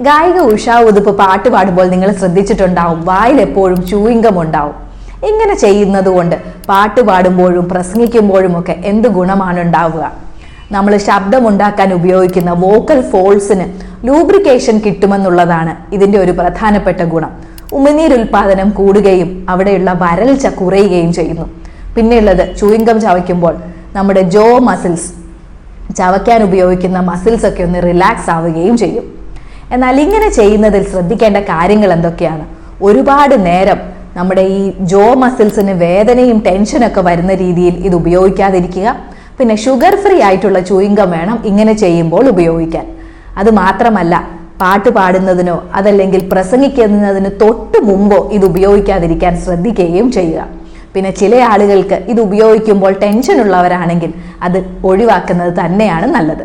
ഗായിക ഉഷ ഉതുപ്പ് പാട്ട് പാടുമ്പോൾ നിങ്ങൾ ശ്രദ്ധിച്ചിട്ടുണ്ടാവും, വായിൽ എപ്പോഴും ചൂയിങ്കം ഉണ്ടാവും. ഇങ്ങനെ ചെയ്യുന്നത് കൊണ്ട് പാട്ട് പാടുമ്പോഴും പ്രസംഗിക്കുമ്പോഴും ഒക്കെ എന്ത് ഗുണമാണ് ഉണ്ടാവുക? നമ്മൾ ശബ്ദമുണ്ടാക്കാൻ ഉപയോഗിക്കുന്ന വോക്കൽ ഫോൾസിന് ലൂബ്രിക്കേഷൻ കിട്ടുമെന്നുള്ളതാണ് ഇതിന്റെ ഒരു പ്രധാനപ്പെട്ട ഗുണം. ഉമിനീരുൽപാദനം കൂടുകയും അവിടെയുള്ള വരൾച്ച കുറയുകയും ചെയ്യുന്നു. പിന്നെയുള്ളത്, ചൂയിങ്കം ചവയ്ക്കുമ്പോൾ നമ്മുടെ ജോ മസിൽസ്, ചവയ്ക്കാൻ ഉപയോഗിക്കുന്ന മസിൽസ് ഒക്കെ ഒന്ന് റിലാക്സ് ആവുകയും ചെയ്യും. എന്നാൽ ഇങ്ങനെ ചെയ്യുന്നതിൽ ശ്രദ്ധിക്കേണ്ട കാര്യങ്ങൾ എന്തൊക്കെയാണ്? ഒരുപാട് നേരം നമ്മുടെ ഈ ജോ മസിൽസിന് വേദനയും ടെൻഷനൊക്കെ വരുന്ന രീതിയിൽ ഇത് ഉപയോഗിക്കാതിരിക്കുക. പിന്നെ ഷുഗർ ഫ്രീ ആയിട്ടുള്ള ചൂയിങ്കം വേണം ഇങ്ങനെ ചെയ്യുമ്പോൾ ഉപയോഗിക്കാൻ. അത് മാത്രമല്ല, പാട്ട് പാടുന്നതിനോ അതല്ലെങ്കിൽ പ്രസംഗിക്കുന്നതിന് തൊട്ട് മുമ്പോ ഇത് ഉപയോഗിക്കാതിരിക്കാൻ ശ്രദ്ധിക്കുകയും ചെയ്യുക. പിന്നെ ചില ആളുകൾക്ക് ഇത് ഉപയോഗിക്കുമ്പോൾ ടെൻഷൻ ഉള്ളവരാണെങ്കിൽ അത് ഒഴിവാക്കുന്നത് തന്നെയാണ് നല്ലത്.